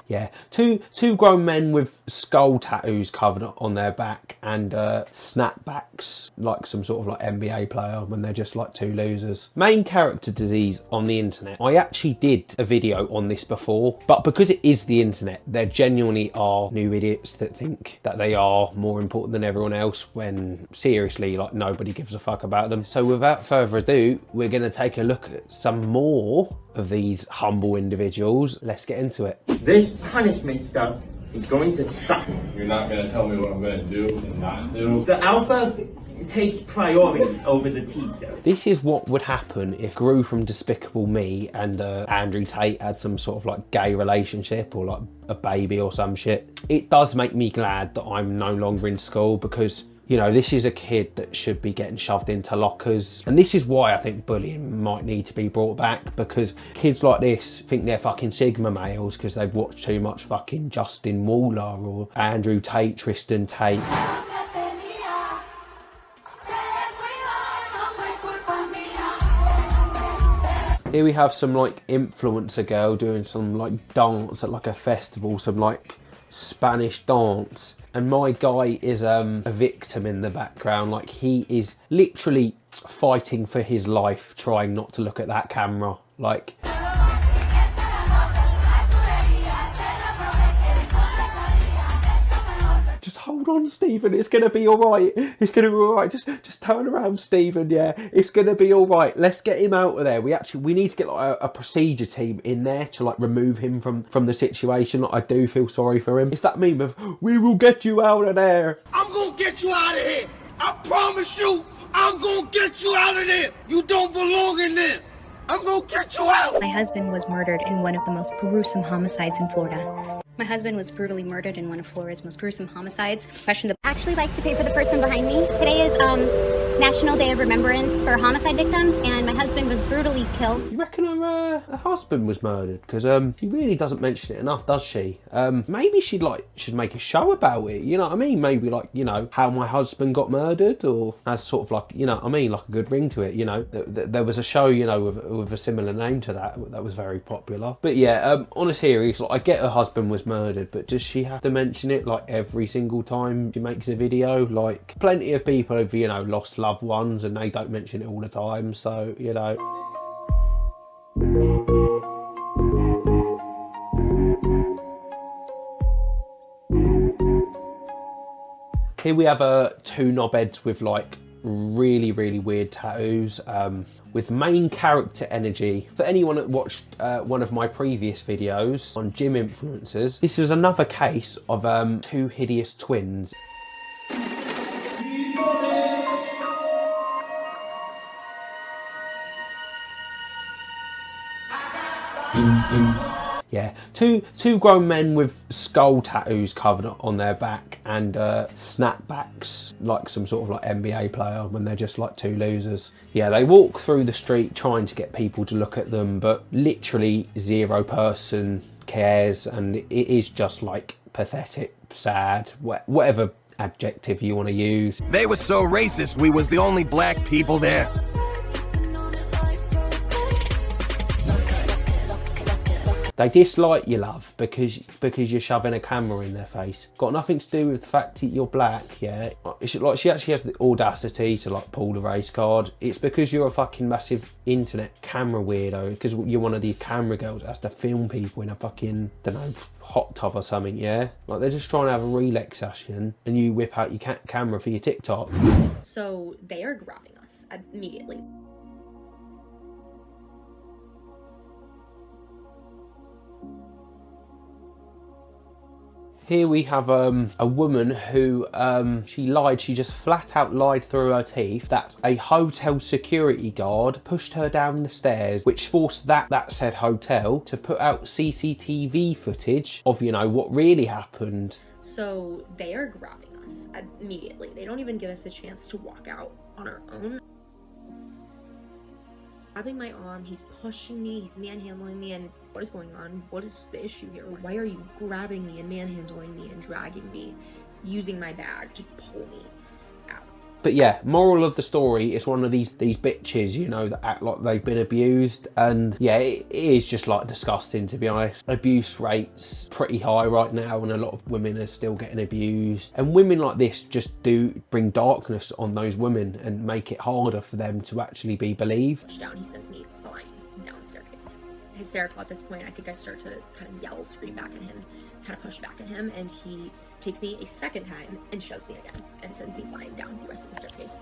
Yeah, two grown men with skull tattoos covered on their back and snapbacks, like some sort of like NBA player when they're just like two losers. Main character disease on the internet. I actually did a video on this before, but because it is the internet, there genuinely are new idiots that think that they are more important than everyone else when seriously, like, nobody gives a fuck about them. So without further ado, we're going to take a look at some more of these humble individuals. Let's get into it. This punishment stuff is going to stop. You're not going to tell me what I'm going to do and not do? The alpha takes priority over the teacher. This is what would happen if Gru from Despicable Me and Andrew Tate had some sort of like gay relationship or like a baby or some shit. It does make me glad that I'm no longer in school because, you know, this is a kid that should be getting shoved into lockers. And this is why I think bullying might need to be brought back, because kids like this think they're fucking Sigma males because they've watched too much fucking Justin Waller or Andrew Tate, Tristan Tate. Here we have some like influencer girl doing some like dance at like a festival, some like Spanish dance. And my guy is a victim in the background. Like, he is literally fighting for his life, trying not to look at that camera. Like, just hold on, Stephen, it's gonna be all right. It's gonna be all right. Just turn around, Stephen. Yeah, it's gonna be all right. Let's get him out of there. We need to get like a procedure team in there to like remove him from the situation. Like, I do feel sorry for him. It's that meme of, we will get you out of there. I'm gonna get you out of here. I promise you, I'm gonna get you out of there. You don't belong in there. I'm gonna get you out. My husband was murdered in one of the most gruesome homicides in Florida. My husband was brutally murdered in one of Florida's most gruesome homicides. Question the actually like to pay for the person behind me. Today is National Day of Remembrance for homicide victims, and my husband was brutally killed. You reckon her husband was murdered? Because she really doesn't mention it enough, does she? Maybe should make a show about it. You know what I mean? Maybe like, you know, how my husband got murdered, or has sort of like, you know what I mean, like a good ring to it. You know, there was a show, you know, with a similar name to that was very popular. But yeah, on a serious, like, I get her husband was murdered, but does she have to mention it like every single time she makes a video? Like, plenty of people have, you know, lost loved ones and they don't mention it all the time, so, you know. Here we have two knobheads with like really weird tattoos with main character energy. For anyone that watched one of my previous videos on gym influencers, this is another case of two hideous twins. Yeah, two grown men with skull tattoos covered on their back and snapbacks, like some sort of like NBA player when they're just like two losers. Yeah, they walk through the street trying to get people to look at them, but literally zero person cares, and it is just like pathetic, sad, whatever adjective you want to use. They were so racist, we was the only black people there. They dislike you, love, because you're shoving a camera in their face. Got nothing to do with the fact that you're black, yeah? Like, she actually has the audacity to like pull the race card. It's because you're a fucking massive internet camera weirdo, because you're one of these camera girls that has to film people in a fucking, don't know, hot tub or something, yeah? Like, they're just trying to have a relax session and you whip out your camera for your TikTok. So they are grabbing us immediately. Here we have a woman who, she just flat out lied through her teeth that a hotel security guard pushed her down the stairs, which forced that said hotel to put out CCTV footage of, you know, what really happened. So they are grabbing us immediately. They don't even give us a chance to walk out on our own. Grabbing my arm, he's pushing me, he's manhandling me, and what is going on? What is the issue here? Why are you grabbing me and manhandling me and dragging me, using my bag to pull me out? But yeah, moral of the story, it's one of these bitches, you know, that act like they've been abused. And yeah, it is just like disgusting, to be honest. Abuse rates pretty high right now, and a lot of women are still getting abused. And women like this just do bring darkness on those women and make it harder for them to actually be believed. Down, he sends me flying down the staircase. Hysterical at this point, I think I start to kind of yell, scream back at him, kind of push back at him, and he takes me a second time and shoves me again and sends me flying down the rest of the staircase.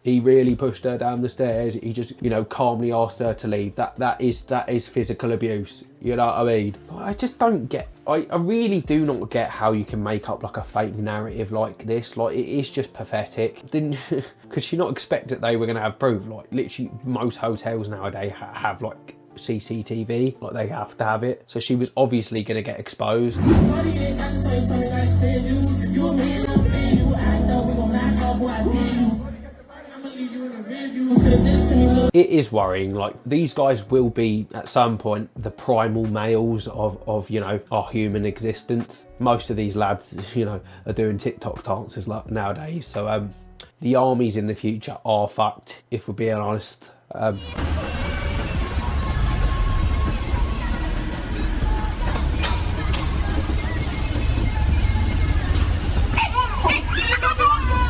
He really pushed her down the stairs. He just, you know, calmly asked her to leave. That is physical abuse. You know what I mean? I just don't get, I really do not get how you can make up like a fake narrative like this. Like, it is just pathetic. Could she not expect that they were going to have proof? Like, literally most hotels nowadays have like CCTV, like they have to have it. So she was obviously going to get exposed. It is worrying. Like, these guys will be at some point the primal males of you know, our human existence. Most of these lads, you know, are doing TikTok dances like nowadays. So the armies in the future are fucked, if we're being honest.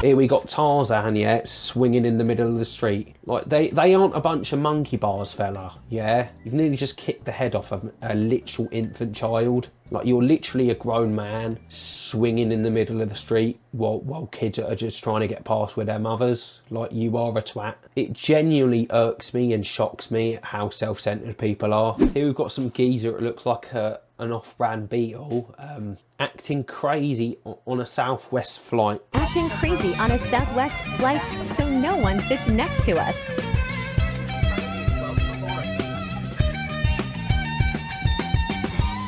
Here we got Tarzan, yeah, swinging in the middle of the street. Like, they aren't a bunch of monkey bars, fella, yeah? You've nearly just kicked the head off of a literal infant child. Like, you're literally a grown man swinging in the middle of the street while kids are just trying to get past with their mothers. Like, you are a twat. It genuinely irks me and shocks me at how self-centered people are. Here we've got some geezer, it looks like an off-brand Beatle, acting crazy on a Southwest flight. Acting crazy on a Southwest flight so no one sits next to us.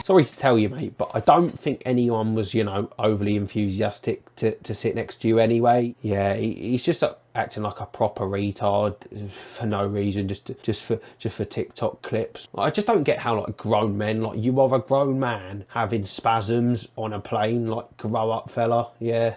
Sorry to tell you, mate, but I don't think anyone was, you know, overly enthusiastic to sit next to you anyway. Yeah, he's just acting like a proper retard for no reason, just for TikTok clips. Like, I just don't get how, like, grown men, like, you are a grown man having spasms on a plane. Like, grow up, fella. Yeah.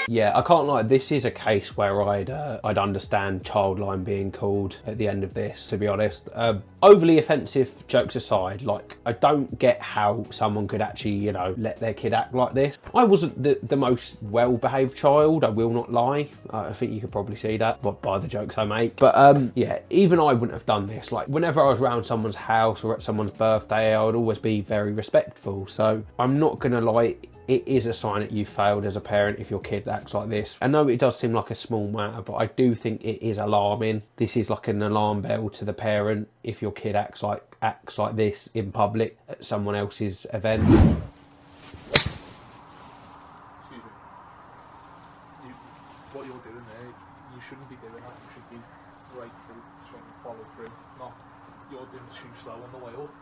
Yeah, I can't lie, this is a case where I'd understand Childline being called at the end of this, to be honest. Overly offensive jokes aside, like, I don't get how someone could actually, you know, let their kid act like this. I wasn't the most well-behaved child, I will not lie. I think you could probably see that by the jokes I make. But yeah, even I wouldn't have done this. Like, whenever I was around someone's house or at someone's birthday, I would always be very respectful. So I'm not gonna lie, it is a sign that you failed as a parent if your kid acts like this. I know it does seem like a small matter, but I do think it is alarming. This is like an alarm bell to the parent if your kid acts like this in public at someone else's event. Excuse me. What you're doing there, you shouldn't be doing that. You should be right through, swing, follow through. Not, you're doing too slow on the way up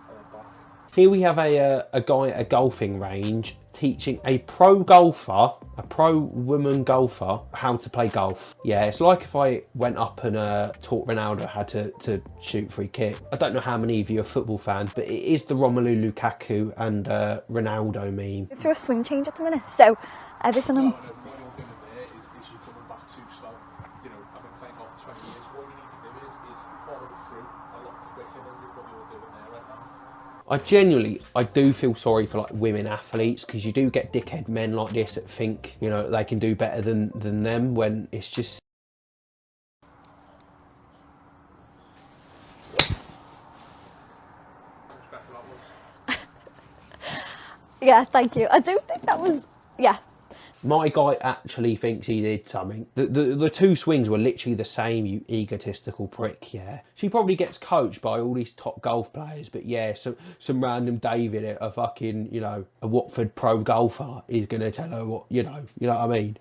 and back. Here we have a guy at a golfing range teaching a pro golfer, a pro woman golfer, how to play golf. Yeah, it's like if I went up and taught Ronaldo how to shoot free kick. I don't know how many of you are football fans, but it is the Romelu Lukaku and Ronaldo meme. Through a swing change at the minute, so everything I'm... What you're doing there is you're coming back too slow. You know, I've been playing golf for 20 years. What you need to do is follow through a lot quicker than what you're doing there right now. I do feel sorry for, like, women athletes, because you do get dickhead men like this that think, you know, they can do better than them, when it's just... Yeah, thank you. I do think that was... yeah. My guy actually thinks he did something. The two swings were literally the same, you egotistical prick, yeah. She probably gets coached by all these top golf players, but yeah, some random David, a fucking, you know, a Watford pro golfer is going to tell her what, you know what I mean?